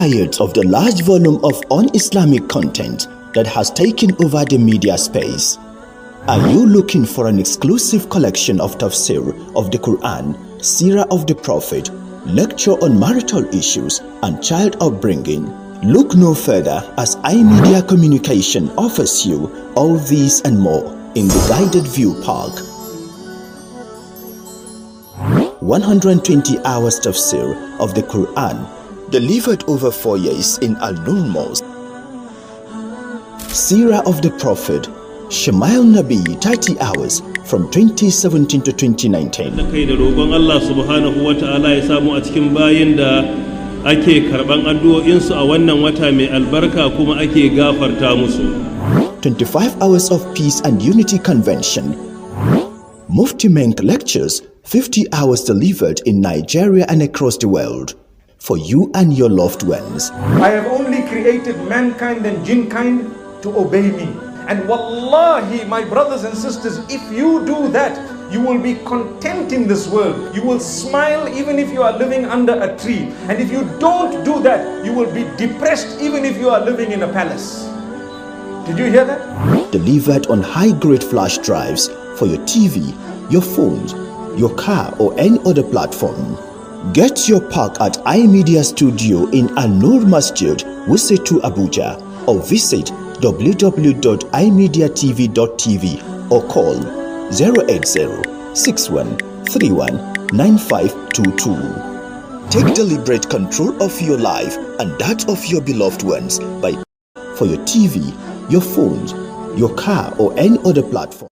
Tired of the large volume of un-Islamic content that has taken over the media space? Are you looking for an exclusive collection of Tafsir of the Quran, Seerah of the Prophet, lecture on marital issues and child upbringing? Look no further as iMedia Communication offers you all these and more in the Guidedview Park. 120 hours Tafsir of the Quran delivered over 4 years in Al-Nur Mosque. Seerah of the Prophet, Shamailu Nabiyy 30 hours from 2017 to 2019. Da kai da roƙon Allah subhanahu wa ta'ala ya samu a cikin bayin da ake karɓan addu'o'insu a wannan wata mai albarka kuma ake gafarta musu. 25 hours of Peace and Unity Convention. Mufti Menk lectures, 50 hours delivered in Nigeria and across the world. For you and your loved ones. I have only created mankind and jinnkind to obey me. And wallahi, my brothers and sisters, if you do that, you will be content in this world. You will smile even if you are living under a tree. And if you don't do that, you will be depressed even if you are living in a palace. Did you hear that? Delivered on high-grade flash drives for your TV, your phones, your car or any other platform. Get your pack at iMedia Studio in Al-Nur Masjid, Wusetu, Abuja, or visit www.imediatv.tv or call 080-6131-9522. Take deliberate control of your life and that of your beloved ones by for your TV, your phones, your car or any other platform.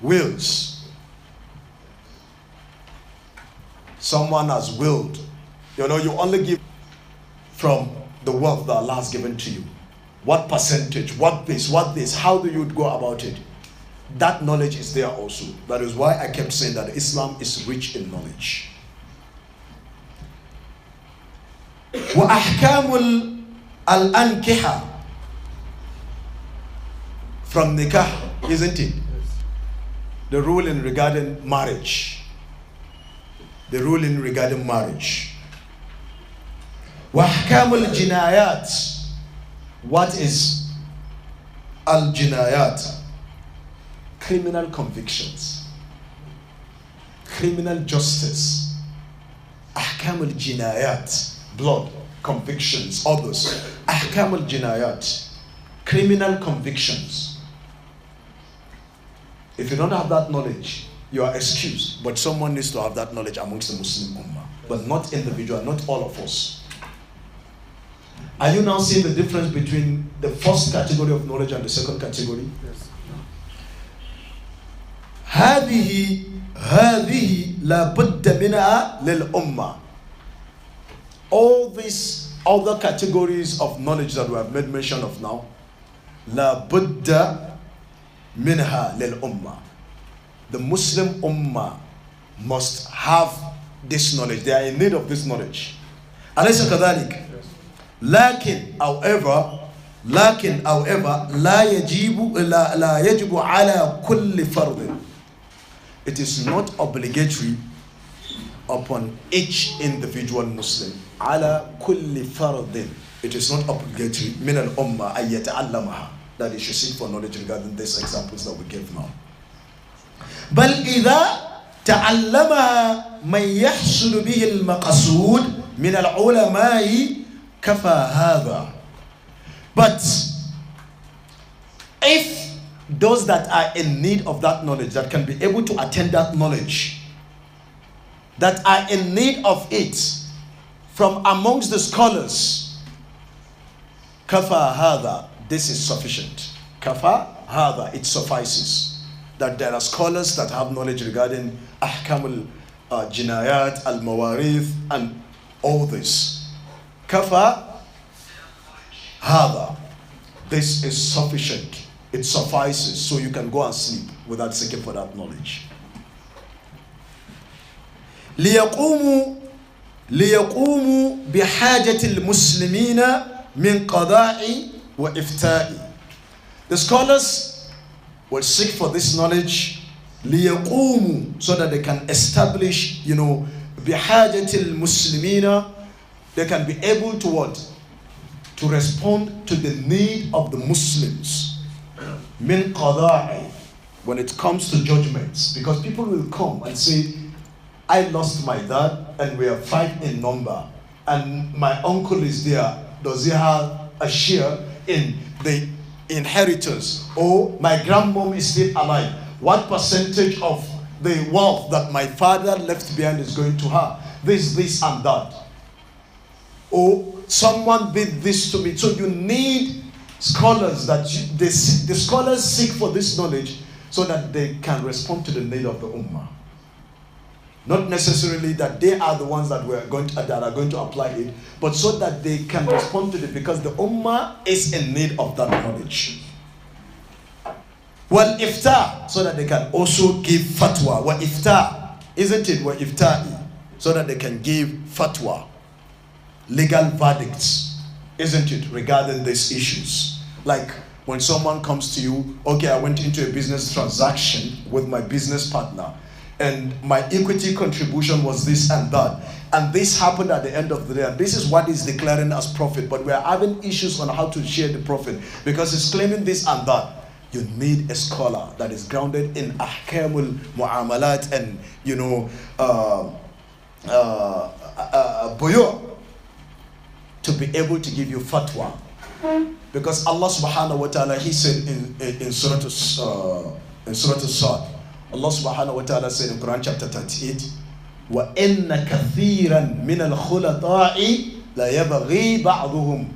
wills. Someone has willed. You only give from the wealth that Allah has given to you. What percentage, what this, how do you go about it? That knowledge is there also. That is why I kept saying that Islam is rich in knowledge. وَأَحْكَامُ الْأَنْكِحَةِ, from nikah, isn't it? The ruling regarding marriage. The ruling regarding marriage. وَأَحْكَامُ الْجِنَايَاتِ. What is al-jinayat? Criminal convictions, criminal justice. Ahkam al-jinayat, blood, convictions, others. Ahkam al-jinayat, criminal convictions. If you don't have that knowledge, you are excused. But someone needs to have that knowledge amongst the Muslim Ummah, but not individual, not all of us. Are you now seeing the difference between the first category of knowledge and the second category? Yes. هذه لا بد منها للأمة. All these other categories of knowledge that we have made mention of now, لا بد منها للأمة. The Muslim Ummah must have this knowledge. They are in need of this knowledge. أليس كذلك؟ لكن however لا يجب على كل فرد. It is not obligatory upon each individual Muslim. على كل فرد. It is not obligatory من الأمة أن يتعلمها, that he should seek for knowledge regarding these examples that we gave now. بل إذا تعلمها من يحصل به المقصود من العلماء كفى هذا. But if those that are in need of that knowledge, that can be able to attain that knowledge, that are in need of it from amongst the scholars, كفى هذا, this is sufficient. كفى هذا, it suffices. That there are scholars that have knowledge regarding ahkam al-jinayat, al-mawarith, and all this. Kafa hada. This is sufficient. It suffices, so you can go and sleep without seeking for that knowledge. ليقوموا بحاجة المسلمين من قضاء وإفتاء. The scholars will seek for this knowledge ليقوموا, so that they can establish, بحاجة المسلمين, they can be able to what? To respond to the need of the Muslims. من قضاء, when it comes to judgments, because people will come and say, I lost my dad and we are 5 in number, and my uncle is there, does he have a share in the inheritance? Or my grandmom is still alive, what percentage of the wealth that my father left behind is going to her? This and that. Or someone did this to me. So you need scholars the scholars seek for this knowledge so that they can respond to the need of the ummah. Not necessarily that they are the ones that are going to apply it, but so that they can respond to it, because the ummah is in need of that knowledge. Well, ifta, so that they can also give fatwa. Well, ifta, isn't it? Well, ifta'i, so that they can give fatwa, legal verdicts, isn't it, regarding these issues. Like when someone comes to you, okay, I went into a business transaction with my business partner, and my equity contribution was this and that, and this happened at the end of the day, and this is what is declaring as profit, but we are having issues on how to share the profit because it's claiming this and that. You need a scholar that is grounded in ahkamul mu'amalat and buyu to be able to give you fatwa, because Allah subhanahu wa ta'ala, he said in Surah As-Sad, Allah subhanahu wa ta'ala said in Quran chapter 38, وَإِنَّ كَثِيرًا مِنَ الْخُلَطَاءِ لَيَبْغِي بَعْضُهُمْ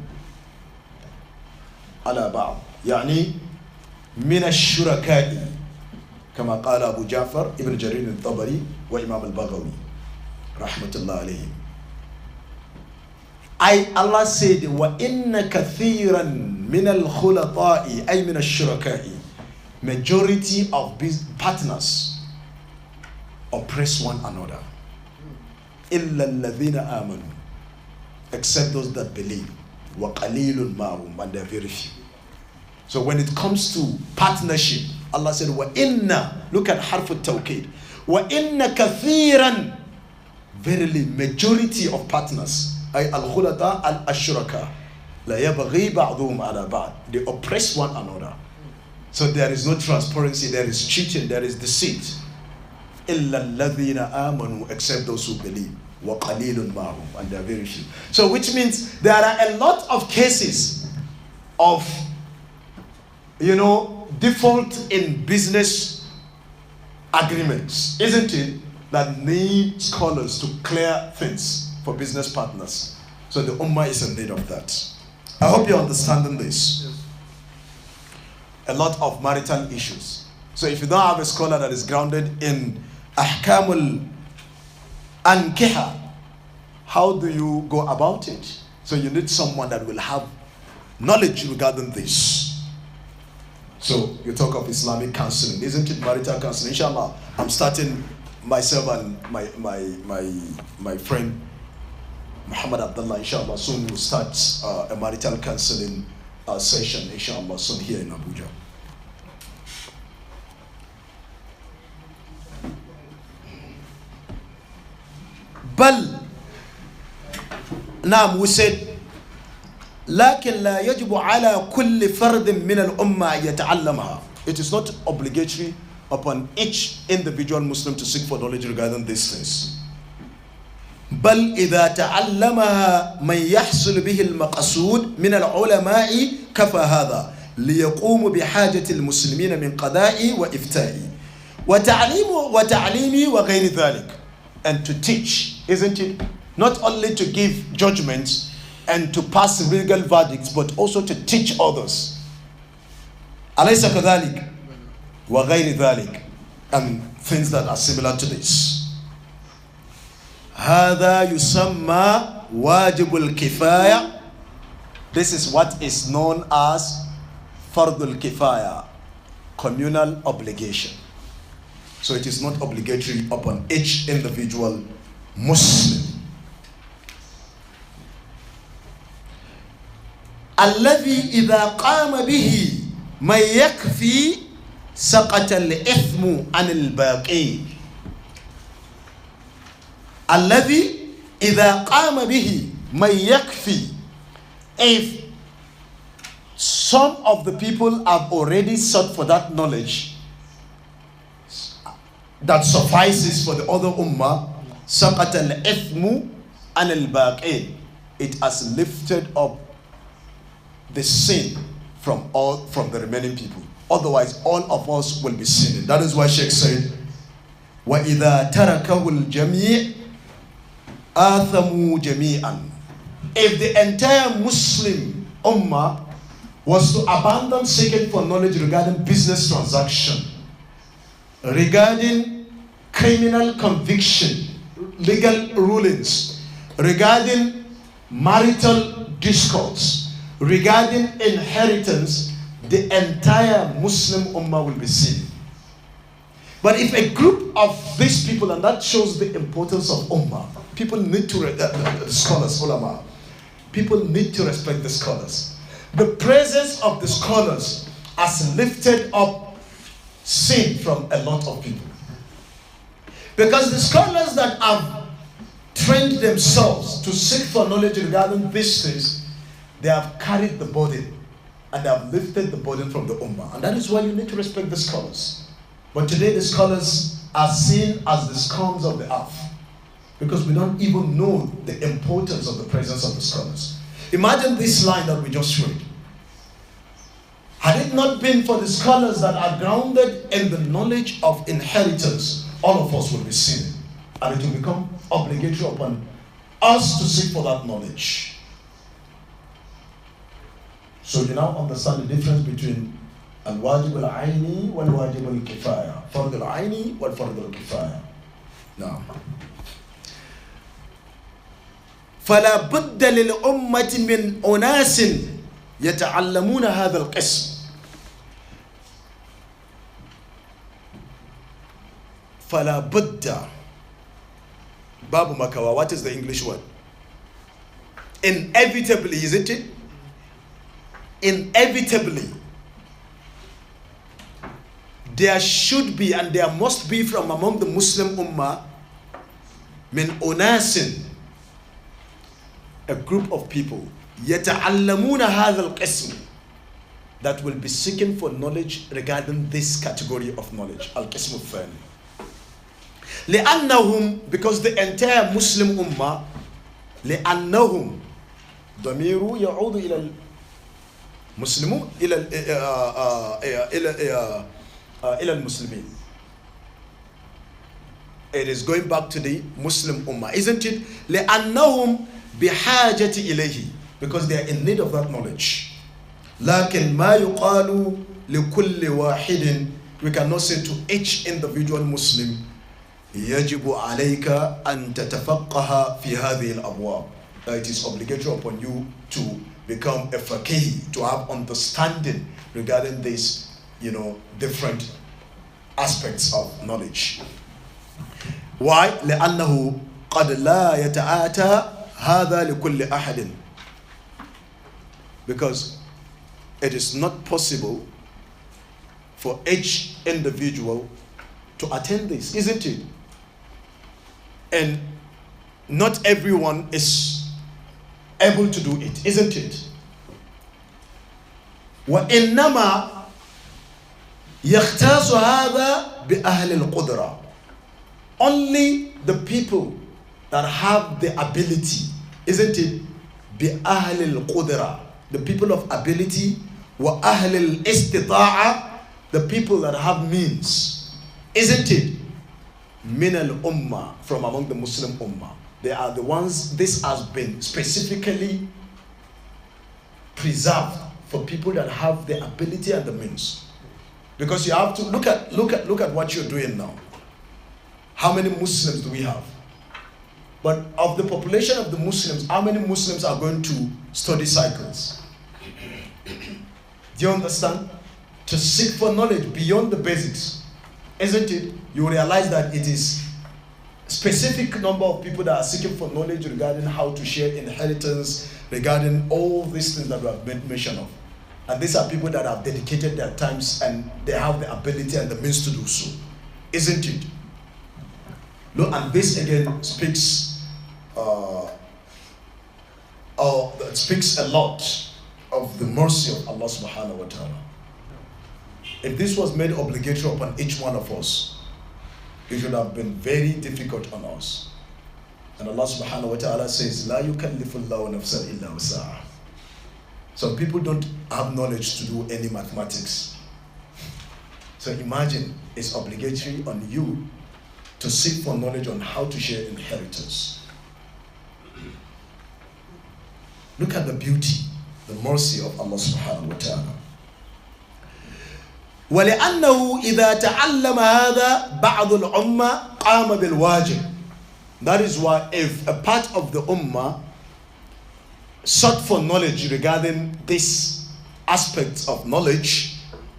عَلَى بَعْضٍ يعني من الشركاء كما قال أبو جعفر ابن جرير الطبري وإمام البغوي رحمة الله عليهم. Allah said وَإِنَّ كَثِيرًا مِنَ الْخُلَطَاءِ أي من الشركاء, majority of partners oppress one another. إِلَّا الَّذِينَ آمَنُوا, except those that believe. وَقَلِيلٌ مَعْهُمْ, and they are very few. So when it comes to partnership, Allah said وَإِنَّ, look at harf al-tawqid, وَإِنَّ كَثِيرًا, verily majority of partners, ay al-khulata al-ashuraka, la yabghi ba'dhum ala ba'd, they oppress one another. So there is no transparency, there is cheating, there is deceit. Illa alladhina amanu, except those who believe. Wa qalilun ma'hum, and they are very few. So which means there are a lot of cases of, default in business agreements, isn't it, that need scholars to clear things for business partners. So the Ummah is in need of that. I hope you're understanding this. Yes. A lot of marital issues. So if you don't have a scholar that is grounded in Ahkamul Ankiha, how do you go about it? So you need someone that will have knowledge regarding this. So you talk of Islamic counseling, isn't it? Marital counseling. Inshallah, I'm starting myself and my friend Muhammad Abdallah, inshallah, soon we'll start a marital counseling session, inshallah, soon here in Abuja. Bal, now we said, لكن لا يجب على كل فرد من الأمة يتعلمها. It is not obligatory upon each individual Muslim to seek for knowledge regarding these things. بل إذا تعلمها من يحصل به المقصود من العلماء كفى هذا ليقوم بحاجة المسلمين من قضاء وإفتاء وتعليم وغير ذلك. And to teach, isn't it? Not only to give judgments and to pass legal verdicts, but also to teach others. أليس كذلك وغير ذلك, and things that are similar to this. هذا يسمى واجب الكفاية. This is what is known as fardul kifaya, communal obligation. So it is not obligatory upon each individual Muslim. الذي إذا قام به من يكفي سقط الإثم عن الباقي. الذي إذا قام به من يكفي. If some of the people have already sought for that knowledge that suffices for the other ummah, سقط الإثم عن الباقي, it has lifted up the sin from the remaining people. Otherwise, all of us will be sinning. That is why Sheikh said, وَإِذَا تَرَكَهُ الْجَمِيعِ آثَمُوا جَمِيعًا. If the entire Muslim ummah was to abandon seeking for knowledge regarding business transaction, regarding criminal conviction, legal rulings, regarding marital discourse, regarding inheritance, the entire Muslim ummah will be sinning. But if a group of these people, and that shows the importance of ummah, people need to, the scholars, ulama, people need to respect the scholars. The presence of the scholars has lifted up sin from a lot of people. Because the scholars that have trained themselves to seek for knowledge regarding these things, they have carried the burden and they have lifted the burden from the ummah. And that is why you need to respect the scholars. But today the scholars are seen as the scums of the earth, because we don't even know the importance of the presence of the scholars. Imagine this line that we just read. Had it not been for the scholars that are grounded in the knowledge of inheritance, all of us will be sinning. And it will become obligatory upon us to seek for that knowledge. So you now understand the difference between al-wajib al-aini wal-wajib al-kifaya. فرض العين والفرض الكفاية. نعم. فلا بد للأمة من أناس يتعلمون هذا القسم. فلا بد باب مكوا. What is the English word? Inevitably, isn't it? Inevitably, there should be and there must be from among the Muslim Ummah min unasin, a group of people yata'allamuna hadha al-qism, that will be seeking for knowledge regarding this category of knowledge, al-qism al-thani. لأنهم, because the entire Muslim Ummah, لأنهم ضمير يعود إلى المسلمون إلى المسلمين. It is going back to the Muslim Ummah, isn't it? لأنهم بحاجة إليه, because they are in need of that knowledge. لكن ما يقال لكل واحد, we cannot say to each individual Muslim, يجب عليك أن تتفقه في هذه الأبواب. It is obligatory upon you to become a faqih, to have understanding regarding these, different aspects of knowledge. Why? لأنه قد لا يتعاتى هذا لكل أحد. Because it is not possible for each individual to attain this, isn't it? And not everyone is able to do it, isn't it? وإنما يختص هذا بأهل القدرة. Only the people that have the ability, isn't it? بأهل القدرة, the people of ability, وأهل الاستطاعة, the people that have means, isn't it? من الأمة, from among the Muslim Ummah. They are the ones, this has been specifically preserved for people that have the ability and the means. Because you have to look at what you're doing now. How many Muslims do we have? But of the population of the Muslims, how many Muslims are going to study cycles? Do you understand? To seek for knowledge beyond the basics, isn't it? You realize that it is specific number of people that are seeking for knowledge regarding how to share inheritance, regarding all these things that we have made mention of. And these are people that have dedicated their times and they have the ability and the means to do so, isn't it? Look, and this again speaks a lot of the mercy of Allah subhanahu wa ta'ala. If this was made obligatory upon each one of us, it should have been very difficult on us. And Allah subhanahu wa ta'ala says, لا يكلف الله نفسا إلا وسعها. Some people don't have knowledge to do any mathematics. So imagine it's obligatory on you to seek for knowledge on how to share inheritance. Look at the beauty, the mercy of Allah subhanahu wa ta'ala. ولأنه إذا تعلم هذا بعض الأمة قام بالواجب. That is why if a part of the ummah sought for knowledge regarding this aspect of knowledge,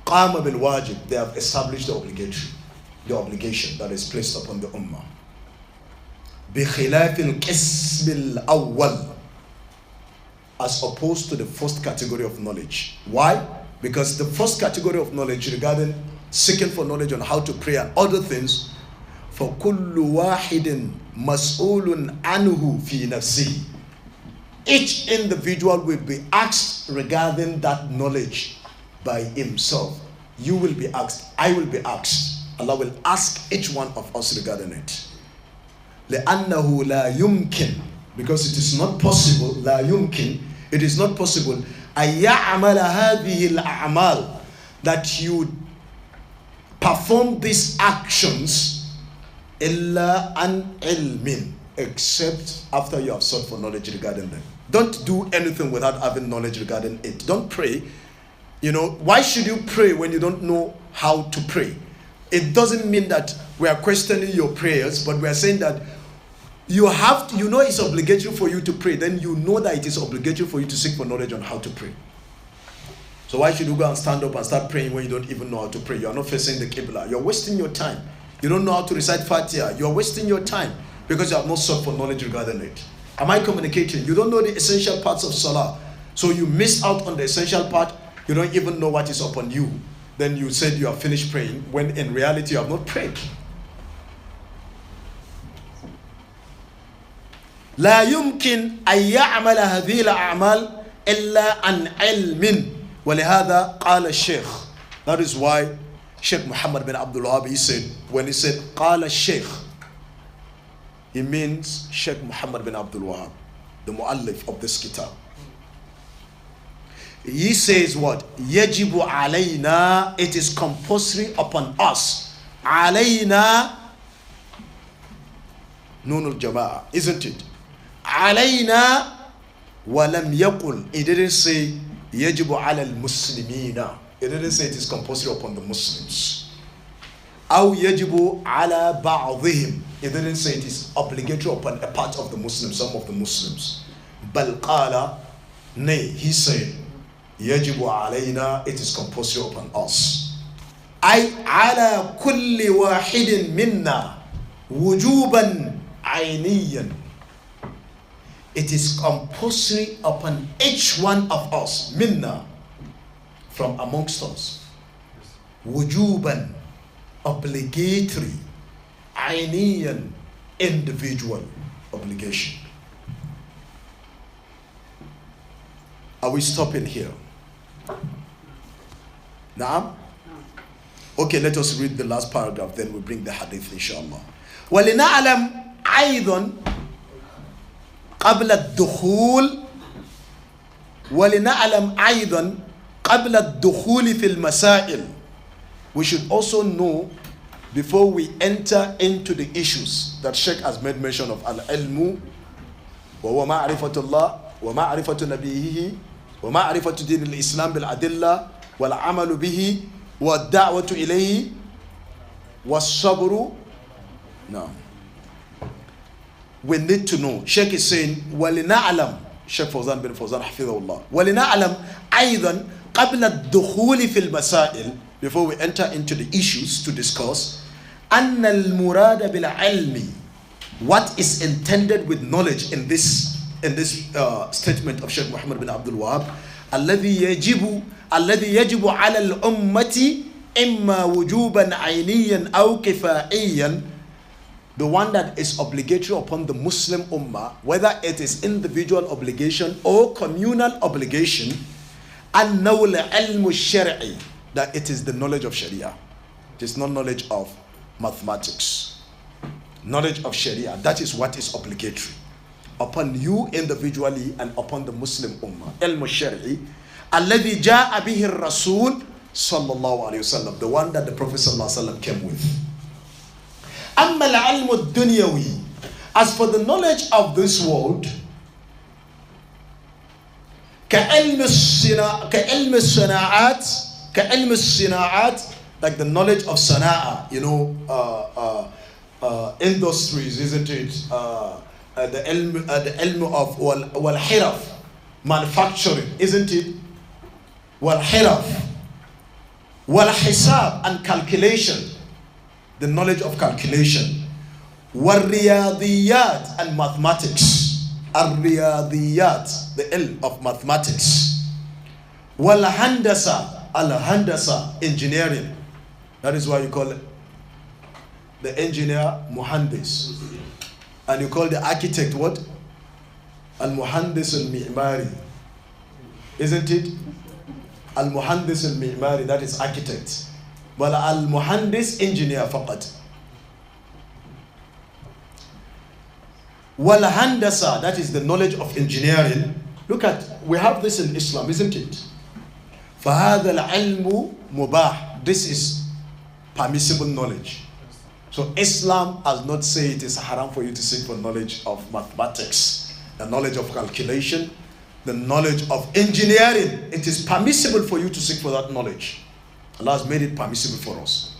قام بالواجب, they have established the obligation that is placed upon the ummah. بخلاف القسم الأول, as opposed to the first category of knowledge. Why? Because the first category of knowledge regarding seeking for knowledge on how to pray and other things, فَكُلُّ وَاحِدٍ مَسْئُولٌ عَنْهُ فِي نَفْسِهِ. Each individual will be asked regarding that knowledge by himself. You will be asked, I will be asked. Allah will ask each one of us regarding it. لأنه لا يمكن, because it is not possible, لا يمكن, it is not possible أن يعمل هذه الأعمال, that you perform these actions إلا عن علم, except after you have sought for knowledge regarding them. Don't do anything without having knowledge regarding it. Don't pray. Why should you pray when you don't know how to pray? It doesn't mean that we are questioning your prayers, but we are saying that you have to, it's obligatory for you to pray. Then you know that it is obligatory for you to seek for knowledge on how to pray. So why should you go and stand up and start praying when you don't even know how to pray? You are not facing the Qibla. You are wasting your time. You don't know how to recite Fatiha. You are wasting your time because you have not sought for knowledge regarding it. Am I communicating? You don't know the essential parts of Salah. So you miss out on the essential part. You don't even know what is upon you. Then you said you have finished praying when in reality you have not prayed. لا يمكن أن يعمل هذه الأعمال إلا عن علم ولهذا قال الشيخ. That is why Sheikh Muhammad bin Abdullah, he said, when he said قال الشيخ, he means Sheikh Muhammad bin Abdul Wahab, the muallif of this kitab. He says what? يجب علينا, it is compulsory upon us. علينا نون الجماعة, isn't it? علينا ولم يقل, it didn't say يجب على المسلمين, it didn't say it is compulsory upon the Muslims. أو يجب على بعضهم, it didn't say it is obligatory upon a part of the Muslims, some of the Muslims. بل قال, nay, he said يجب علينا, it is compulsory upon us. أي على كل واحد منا وجوبا عينيا, it is compulsory upon each one of us, minna, from amongst us, wujuban, obligatory, ayniyan, individual obligation. Are we stopping here? Naam? Okay, let us read the last paragraph, then we bring the hadith inshallah. وَلِنَعْلَمْ أَيْضًا قبل الدخول ولنعلم أيضا قبل الدخول في المسائل. We should also know before we enter into the issues that Sheikh has made mention of al-ilmu وهو معرفة الله ومعرفة نبيه ومعرفة دين الإسلام بالأدلة والعمل به والدعوة إليه والصبر. No. We need to know. Sheikh is saying, وَلِنَعْلَمْ, Sheikh Fawzan bin Fawzan حفظه الله, وَلِنَعْلَمْ أيضا قبل الدخول في المسائل, before we enter into the issues to discuss, أن المراد بالعلم, what is intended with knowledge in this statement of Sheikh Muhammad bin Abdul Wahab, الذي يجب على الأمة إما وجوبا عينيا أو كفائيا, the one that is obligatory upon the Muslim Ummah, whether it is individual obligation or communal obligation, أنه العلم الشرعي, that it is the knowledge of Sharia. It is not knowledge of mathematics. Knowledge of Sharia, that is what is obligatory upon you individually and upon the Muslim Ummah. علم الشرعي الذي جاء به الرسول صلى الله عليه وسلم, the one that the Prophet صلى الله عليه وسلم came with. أما العلم الدنيوي, as for the knowledge of this world, كعلم الصناعات, like the knowledge of sana'a, industries, isn't it? The ilm of wal-hiraf, manufacturing, isn't it? Wal-hiraf, wal-hisab, and calculation, the knowledge of calculation. Wal-riyadiyat, and mathematics. Al-riyadiyat, the ilm of mathematics. Wal-handasa, al-handasa, engineering. That is why you call it the engineer muhandis. And you call the architect what? Al-muhandis al-mi'mari. Isn't it? Al-muhandis al-mi'mari, that is architect. But al-muhandis, engineer faqat. Wal-handasa, that is the knowledge of engineering. Look at, we have this in Islam, isn't it? فَهَذَا الْعِلْمُ مُبَاح. This is permissible knowledge. So Islam has not said it is haram for you to seek for knowledge of mathematics, the knowledge of calculation, the knowledge of engineering. It is permissible for you to seek for that knowledge. Allah has made it permissible for us.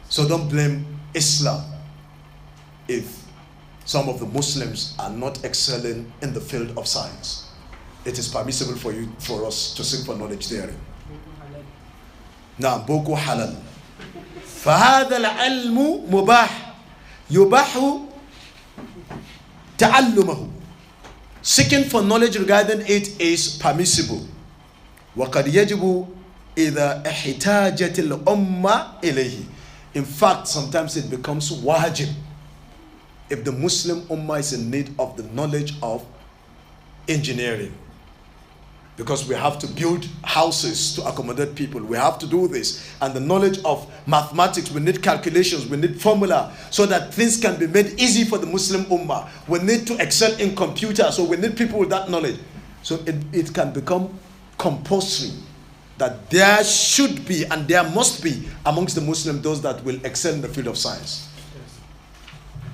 So don't blame Islam if some of the Muslims are not excelling in the field of science. It is permissible for us to seek for knowledge therein. Now, Boko halal. فهذا العلم مباح يباح تعلمه. Seeking for knowledge regarding it is permissible. وقد يجب إذا احتاجت الأمة إليه. In fact, sometimes it becomes wajib if the Muslim Ummah is in need of the knowledge of engineering. Because we have to build houses to accommodate people. We have to do this. And the knowledge of mathematics, we need calculations, we need formula, so that things can be made easy for the Muslim Ummah. We need to excel in computer, so we need people with that knowledge. So it can become compulsory that there should be and there must be amongst the Muslims those that will excel in the field of science.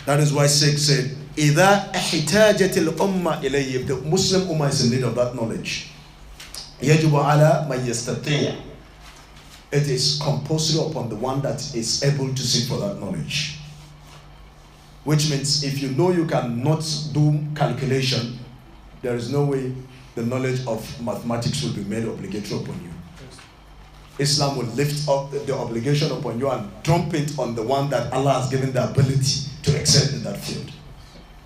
That is why Sheikh said, إِذَا احتاجت الأمة إليه. If the Muslim Ummah is in need of that knowledge, يجب على من يستطيع. It is compulsory upon the one that is able to seek for that knowledge. Which means if you know you cannot do calculation, there is no way the knowledge of mathematics will be made obligatory upon you. Islam will lift up the obligation upon you and dump it on the one that Allah has given the ability to excel in that field.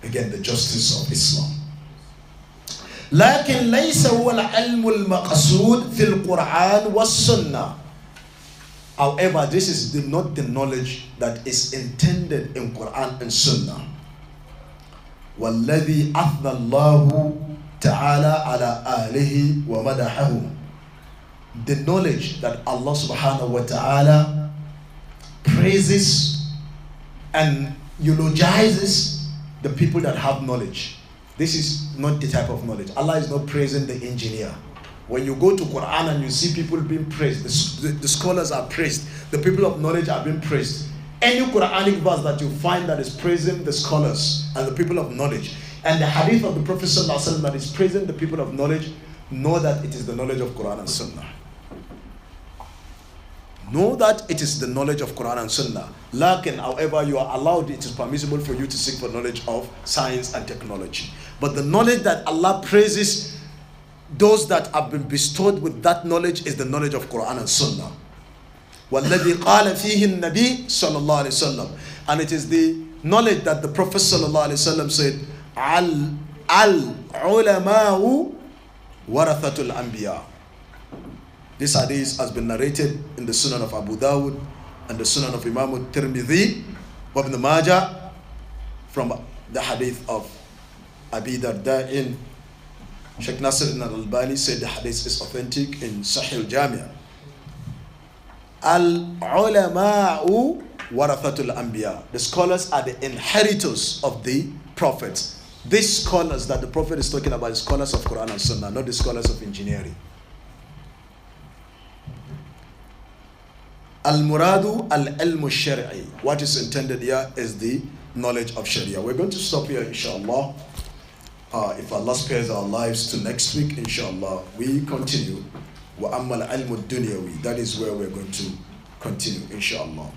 Again, the justice of Islam. لكن ليس هو العلم المقصود في القرآن والسنة. However, this is not the knowledge that is intended in Quran and Sunnah. والذي أثنى الله تعالى على آله ومدحه. The knowledge that Allah subhanahu wa ta'ala praises and eulogizes the people that have knowledge. This is not the type of knowledge. Allah is not praising the engineer. When you go to Quran and you see people being praised, the scholars are praised, the people of knowledge are being praised. Any Quranic verse that you find that is praising the scholars and the people of knowledge, and the hadith of the Prophet ﷺ that is praising the people of knowledge, know that it is the knowledge of Quran and Sunnah. Know that it is the knowledge of Quran and Sunnah. Lakin, however, you are allowed, it is permissible for you to seek for knowledge of science and technology. But the knowledge that Allah praises those that have been bestowed with that knowledge is the knowledge of Quran and Sunnah. وَالَّذِي قَالَ فِيهِ النَّبِيِّ صَلَّى اللَّهُ عَلَيْهِ وَسَلَّمَ. And it is the knowledge that the Prophet sallallahu alaihi wasallam said, Al-ulama'u warathatul anbiya. This hadith has been narrated in the Sunan of Abu Dawud and the Sunan of Imam al-Tirmidhi wa Ibn Majah from the hadith of Abi Darda. Sheikh Nasir al-Albani said the hadith is authentic in Sahih al-Jami'. Al-ulama'u warathatul anbiya. The scholars are the inheritors of the prophets. These scholars that the Prophet is talking about are scholars of Quran and Sunnah, not the scholars of engineering. Al-muradu al-ilmu shari'i. What is intended here is the knowledge of Sharia. We're going to stop here, inshallah. If Allah spares our lives to next week, inshallah, we continue. Wa amma al-ilmu dunyawi. That is where we're going to continue, inshallah.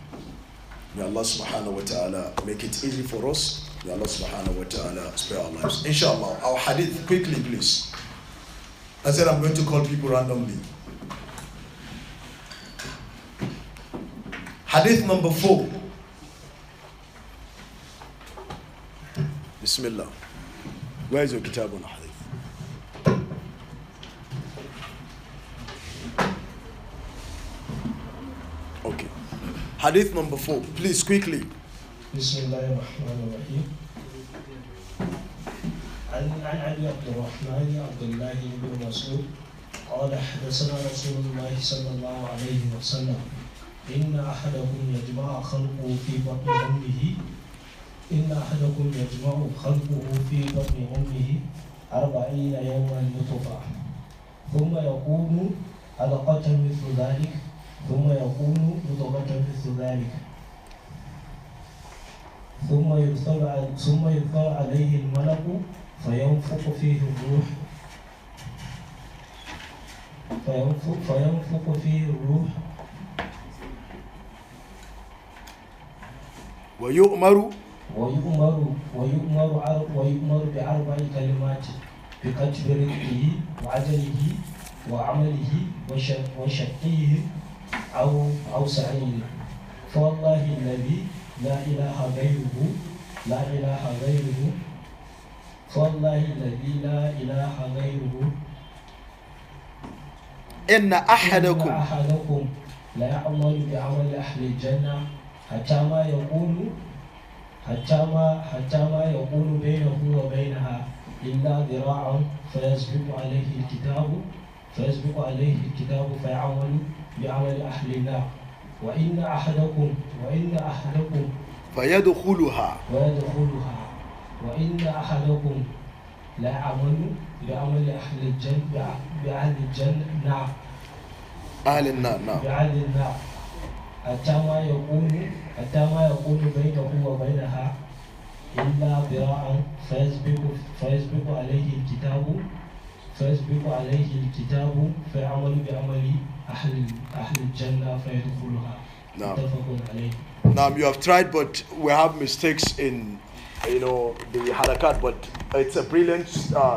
May Allah subhanahu wa ta'ala make it easy for us. May Allah subhanahu wa ta'ala spare our lives. Inshallah, our hadith, quickly please. I said I'm going to call people randomly. Hadith number 4. Bismillah. Where is your kitab on hadith? Okay. Hadith number 4. Please, quickly. Bismillahirrahmanirrahim. عن أبي عبد الرحمن عبد الله بن مسعود قال حدثنا رسول الله صلى الله عليه وسلم إن أحدكم يجمع خلقه في بطن أمه 40 يوما نطفة ثم يكون علقة مثل ذلك ثم يكون مضغة مثل ذلك ثم يرسل عليه الملك فينفخ فيه الروح ويؤمر بأربع كلمات بكتب رزقه وعجله وعمله وشقيه أو سعيده فوالله الذي لا إله غيره فوالله الذي لا إله غيره إن أحدكم لا يعمل بعمل أهل الجنة حتى ما يقول بينه وبينها إلا ذراع فيسبق عليه الكتاب فيعمل بعمل أهل النار وإن أحدكم فيدخلها وإن أحدكم لا يعمل بعمل أهل الجنة أهل النار نعم بأهل النار حتى ما يكون بينه وبينها إلا ذراع فيسبق عليه الكتاب فيعمل بعمل أهل الجنة فيدخلها. متفق عليه. Now you have tried, but we have mistakes in the harakat, but it's a brilliant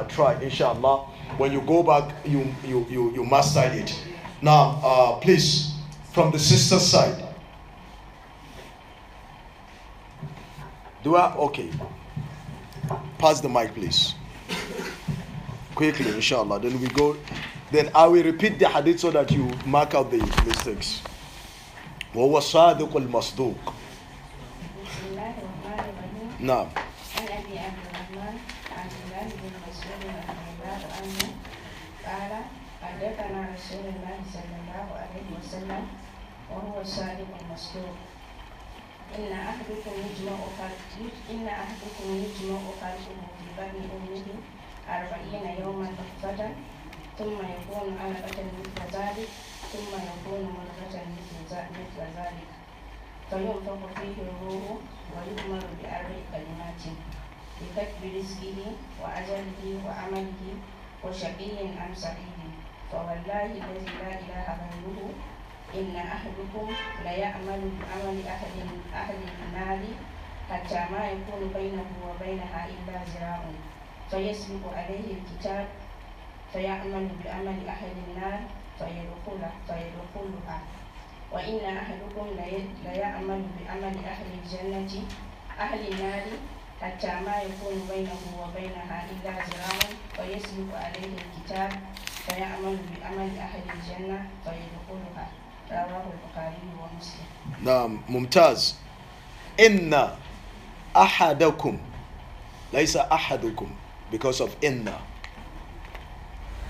try, inshallah. When you go back, you master it. Now, please, from the sister side. Okay. Pass the mic, please. Quickly, inshallah. Then we go. Then I will repeat the hadith so that you mark out the mistakes. وهو الصادق المصدوق. نعم. عن أبي عبد الرحمن عن الله بن مسعود رضي الله عنه قال حدثنا رسول الله صلى الله عليه وسلم وهو الصادق المصدوق إن أحدكم يجمع خلقه في بطن أمه 40 يوما نطفة ثم يكون علقة مثل ذلك ثم يكون مضغة مثل ذلك فينفخ فيه الروح ويؤمر بأربع كلمات بكتب رزقه وأجله وعمله وشقي أم سعيد فوالله الذي لا إله غيره إن أحدكم ليعمل بعمل أهل النار حتى ما يكون بينه وبينها إلا ذراع فيسبق عليه الكتاب فيعمل بعمل أهل النار فيدخلها وإن أحدكم ليعمل بعمل أهل الجنة أهل النار حتى ما يكون بينه وبينها إلا ذراع فيسبق عليه الكتاب فيعمل بعمل أهل الجنة فيدخلها رواه البخاري ومسلم. نعم ممتاز. إن أحدكم ليس أحدكم because of إن.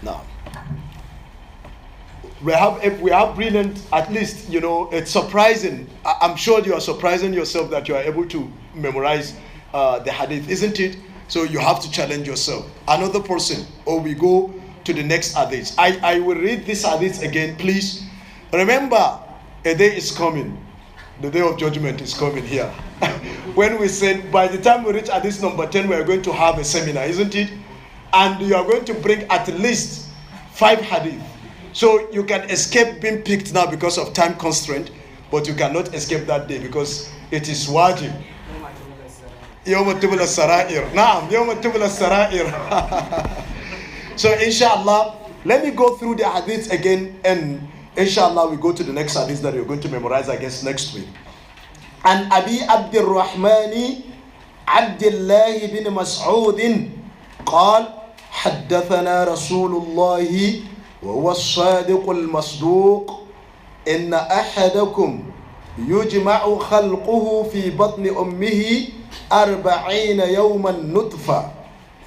Now we have brilliant, at least it's surprising. I'm sure you are surprising yourself that you are able to memorize the hadith, isn't it? So you have to challenge yourself. Another person, or we go to the next hadith. I will read this hadith again, please. Remember, a day is coming. The day of judgment is coming here. When we said by the time we reach hadith number 10, we are going to have a seminar, isn't it? And you are going to bring at least 5 hadith. So you can escape being picked now because of time constraint, but you cannot escape that day because it is wajib. يوم تبلى السرائر. نعم يوم تبلى السرائر. So inshallah, let me go through the hadith again, and inshallah we go to the next hadith that you're going to memorize, I guess, next week. عن أبي عبد الرحمن عبد الله بن مسعود قال حدثنا رسول الله وهو الصادق المصدوق إن أحدكم يجمع خلقه في بطن أمه 40 يوما نطفة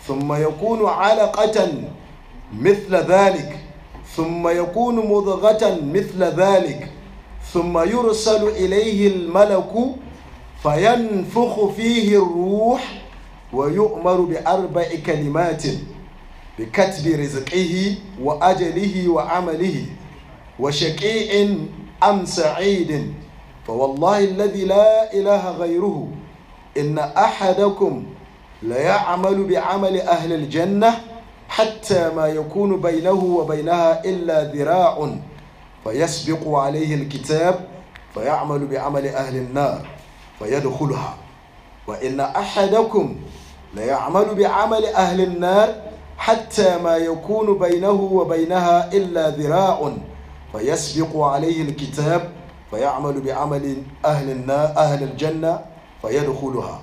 ثم يكون علقة مثل ذلك ثم يكون مضغة مثل ذلك ثم يرسل إليه الملك فينفخ فيه الروح ويؤمر ب4 كلمات بكتب رزقه وأجله وعمله وشقي أم سعيد فوالله الذي لا إله غيره إن أحدكم ليعمل بعمل أهل الجنة حتى ما يكون بينه وبينها إلا ذراع فيسبق عليه الكتاب فيعمل بعمل أهل النار فيدخلها وإن أحدكم ليعمل بعمل أهل النار حتى ما يكون بينه وبينها إلا ذراع فيسبق عليه الكتاب فيعمل بعمل أهل النار أهل الجنة فيدخلها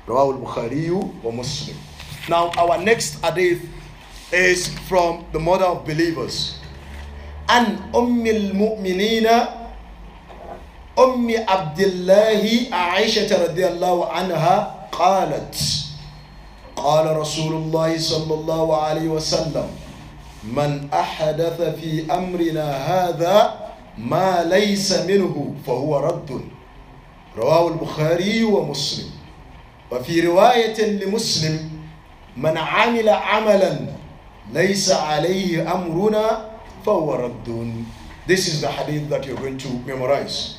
رواه البخاري ومسلم. Now our next hadith is from the mother of believers. عن أم المؤمنين أم عبد الله عائشة رضي الله عنها قالت قال رسول الله صلى الله عليه وسلم من أحدث في أمرنا هذا ما ليس منه فهو رد رواه البخاري ومسلم. وفي رواية لمسلم من عمل عملا ليس عليه أمرنا فهو رد. This is the hadith that you're going to memorize.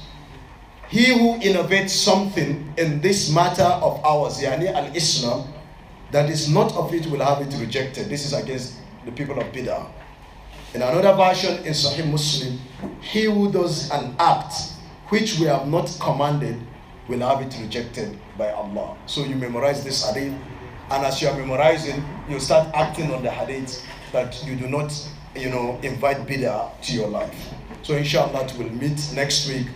He who innovates something in this matter of ours, yani al-Islam, that is not of it will have it rejected. This is against the people of Bid'ah. In another version in Sahih Muslim, he who does an act which we have not commanded will have it rejected by Allah. So you memorize this hadith, and as you are memorizing, you start acting on the hadith that you do not, invite Bid'ah to your life. So inshallah we'll meet next week.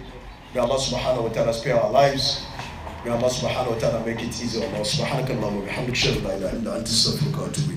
May Allah subhanahu wa ta'ala spare our lives. May Allah subhanahu wa ta'ala make it easy on us. Subhanakallahumma wa bihamdika, la ilaha illa anta, astaghfiruka wa atubu ilayk.